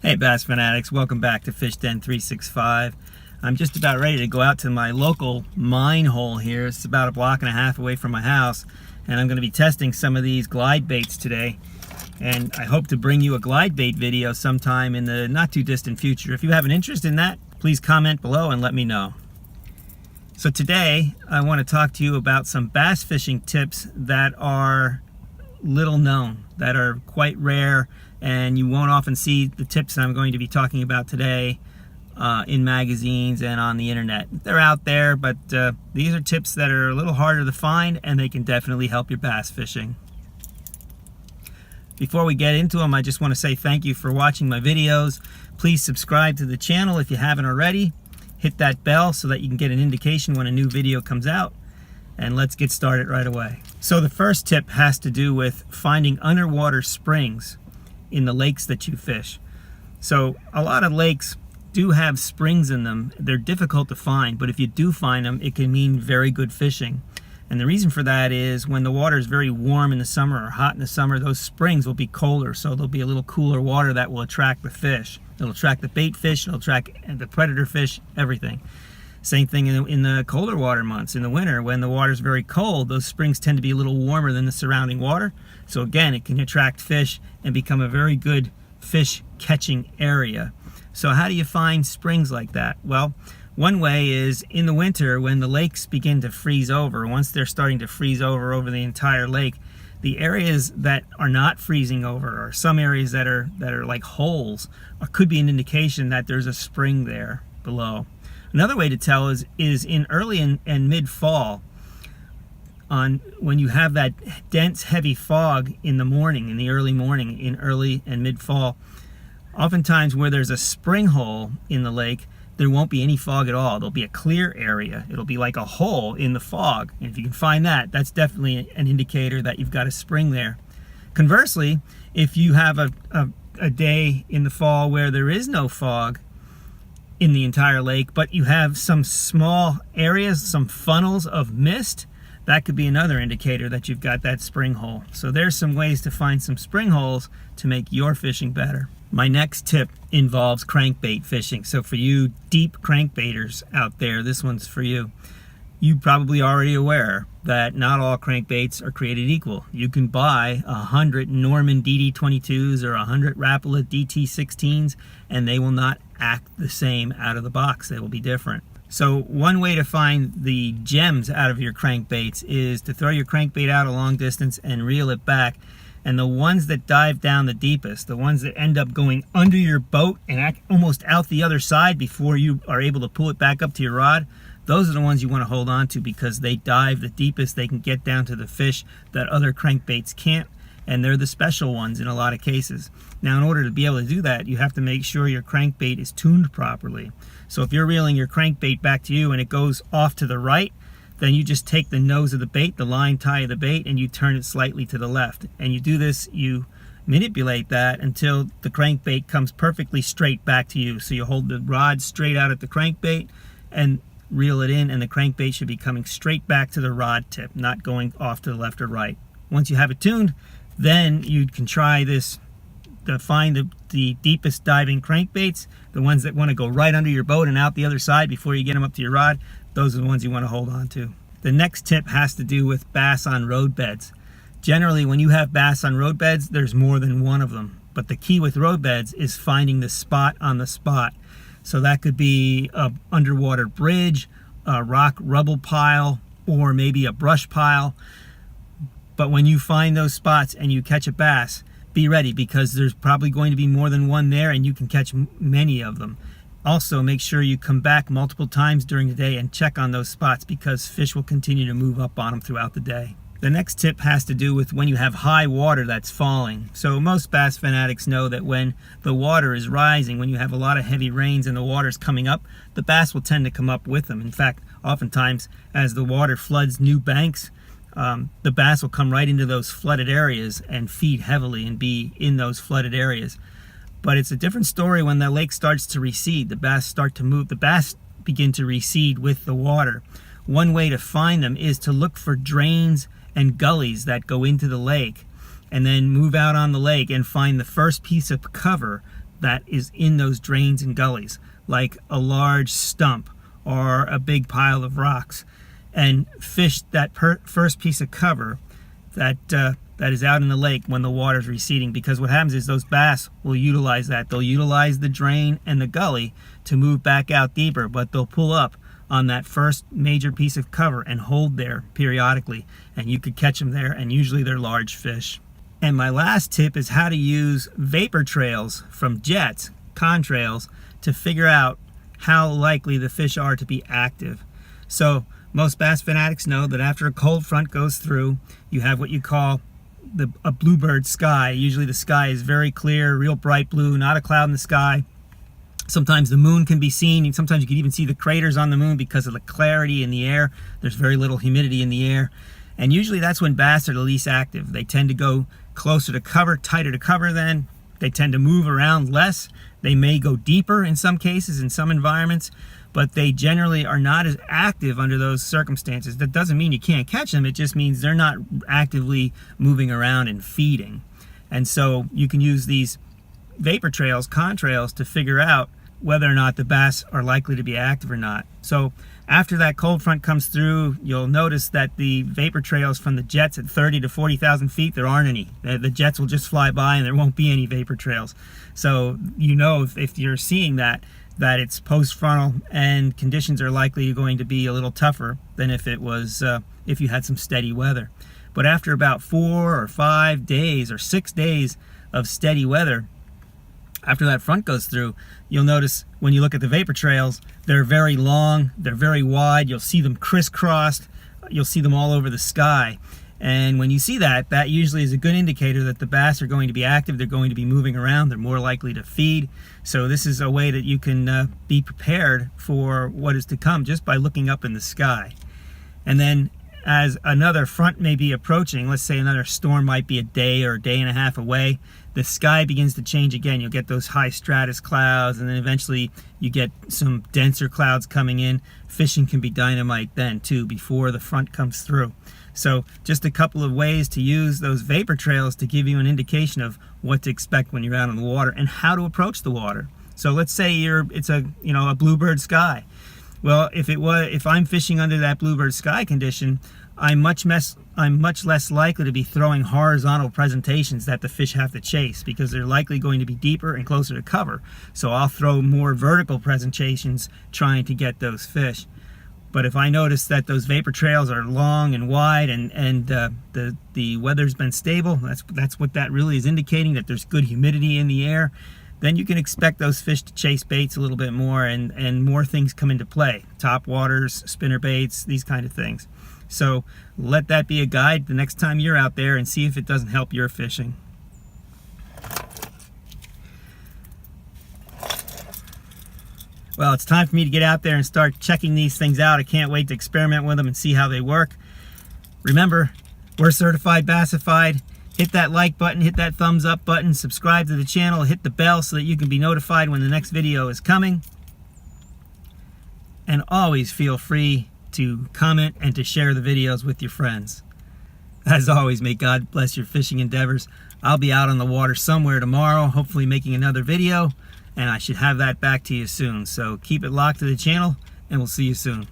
Hey bass fanatics, welcome back to Fish Den 365. I'm just about ready to go out to my local mine hole here. It's about a block and a half away from my house, and I'm going to be testing some of these glide baits today. And I hope to bring you a glide bait video sometime in the not too distant future. If you have an interest in that, please comment below and let me know. So today I want to talk to you about some bass fishing tips that are little known, that are quite rare, and you won't often see the tips that I'm going to be talking about today in magazines and on the internet. They're out there, but these are tips that are a little harder to find, and they can definitely help your bass fishing. Before we get into them, I just want to say thank you for watching my videos. Please subscribe to the channel if you haven't already. Hit that bell so that you can get an indication when a new video comes out. And let's get started right away. So the first tip has to do with finding underwater springs in the lakes that you fish. So a lot of lakes do have springs in them. They're difficult to find, but if you do find them, it can mean very good fishing. And the reason for that is when the water is very warm in the summer or hot in the summer, those springs will be colder, so there'll be a little cooler water that will attract the fish. It'll attract the bait fish, it'll attract the predator fish, everything. Same thing in the colder water months. In the winter, when the water's very cold, those springs tend to be a little warmer than the surrounding water. So again, it can attract fish and become a very good fish catching area. So how do you find springs like that? Well, one way is in the winter when the lakes begin to freeze over. Once they're starting to freeze over the entire lake, the areas that are not freezing over, or some areas that are like holes, could be an indication that there's a spring there below. Another way to tell is in early and mid-fall, when you have that dense, heavy fog in the morning, in the early morning, in early and mid-fall, oftentimes where there's a spring hole in the lake, there won't be any fog at all. There'll be a clear area. It'll be like a hole in the fog. And if you can find that, that's definitely an indicator that you've got a spring there. Conversely, if you have a day in the fall where there is no fog in the entire lake, but you have some small areas, some funnels of mist, that could be another indicator that you've got that spring hole. So there's some ways to find some spring holes to make your fishing better. My next tip involves crankbait fishing. So for you deep crankbaiters out there, this one's for you. You're probably already aware that not all crankbaits are created equal. You can buy 100 Norman DD22s or 100 Rapala DT16s, and they will not act the same out of the box. They will be different. So one way to find the gems out of your crankbaits is to throw your crankbait out a long distance and reel it back. And the ones that dive down the deepest, the ones that end up going under your boat and almost out the other side before you are able to pull it back up to your rod, those are the ones you want to hold on to because they dive the deepest. They can get down to the fish that other crankbaits can't, and they're the special ones in a lot of cases. Now, in order to be able to do that, you have to make sure your crankbait is tuned properly. So if you're reeling your crankbait back to you and it goes off to the right, then you just take the nose of the bait, the line tie of the bait, and you turn it slightly to the left. And you do this, you manipulate that until the crankbait comes perfectly straight back to you. So you hold the rod straight out at the crankbait and reel it in, and the crankbait should be coming straight back to the rod tip, not going off to the left or right. Once you have it tuned, then you can try this to find the deepest diving crankbaits, the ones that want to go right under your boat and out the other side before you get them up to your rod. Those are the ones you want to hold on to. The next tip has to do with bass on road beds. Generally, when you have bass on road beds, there's more than one of them. But the key with road beds is finding the spot on the spot. So that could be an underwater bridge, a rock rubble pile, or maybe a brush pile. But when you find those spots and you catch a bass, be ready because there's probably going to be more than one there and you can catch many of them. Also, make sure you come back multiple times during the day and check on those spots because fish will continue to move up on them throughout the day. The next tip has to do with when you have high water that's falling. So most bass fanatics know that when the water is rising, when you have a lot of heavy rains and the water's coming up, the bass will tend to come up with them. In fact, oftentimes as the water floods new banks, the bass will come right into those flooded areas and feed heavily and be in those flooded areas. But it's a different story when the lake starts to recede. The bass start to move. The bass begin to recede with the water. One way to find them is to look for drains and gullies that go into the lake, and then move out on the lake and find the first piece of cover that is in those drains and gullies, like a large stump or a big pile of rocks, and fish that first piece of cover that is out in the lake when the water's receding. Because what happens is those bass will utilize that. They'll utilize the drain and the gully to move back out deeper, but they'll pull up on that first major piece of cover and hold there periodically, and you could catch them there, and usually they're large fish. And my last tip is how to use vapor trails from jets, contrails, to figure out how likely the fish are to be active. So most bass fanatics know that after a cold front goes through, you have what you call a bluebird sky. Usually the sky is very clear, real bright blue, not a cloud in the sky. Sometimes the moon can be seen, and sometimes you can even see the craters on the moon because of the clarity in the air. There's very little humidity in the air. And usually that's when bass are the least active. They tend to go closer to cover, tighter to cover then. They tend to move around less. They may go deeper in some cases, in some environments, but they generally are not as active under those circumstances. That doesn't mean you can't catch them. It just means they're not actively moving around and feeding. And so you can use these vapor trails, contrails, to figure out whether or not the bass are likely to be active or not. So after that cold front comes through, you'll notice that the vapor trails from the jets at 30 to 40,000 feet, there aren't any. The jets will just fly by and there won't be any vapor trails. So you know, if you're seeing that it's post-frontal and conditions are likely going to be a little tougher than if it was if you had some steady weather. But after about 4 or 5 days or 6 days of steady weather, after that front goes through, you'll notice when you look at the vapor trails, they're very long, they're very wide, you'll see them crisscrossed, you'll see them all over the sky. And when you see that, that usually is a good indicator that the bass are going to be active, they're going to be moving around, they're more likely to feed. So this is a way that you can be prepared for what is to come just by looking up in the sky. And then as another front may be approaching, let's say another storm might be a day or a day and a half away, the sky begins to change again. You'll get those high stratus clouds, and then eventually you get some denser clouds coming in. Fishing can be dynamite then too, before the front comes through. So just a couple of ways to use those vapor trails to give you an indication of what to expect when you're out on the water and how to approach the water. So let's say it's a bluebird sky. Well, if I'm fishing under that bluebird sky condition, I'm much less likely to be throwing horizontal presentations that the fish have to chase, because they're likely going to be deeper and closer to cover. So I'll throw more vertical presentations trying to get those fish. But if I notice that those vapor trails are long and wide and the weather's been stable, that's what that really is indicating, that there's good humidity in the air, then you can expect those fish to chase baits a little bit more, and more things come into play. Top waters, spinner baits, these kind of things. So let that be a guide the next time you're out there, and see if it doesn't help your fishing. Well, it's time for me to get out there and start checking these things out. I can't wait to experiment with them and see how they work. Remember, we're certified Bassified. Hit that like button, hit that thumbs up button, subscribe to the channel, hit the bell so that you can be notified when the next video is coming. And always feel free to comment and to share the videos with your friends. As always, may God bless your fishing endeavors. I'll be out on the water somewhere tomorrow, hopefully making another video, and I should have that back to you soon. So keep it locked to the channel, and we'll see you soon.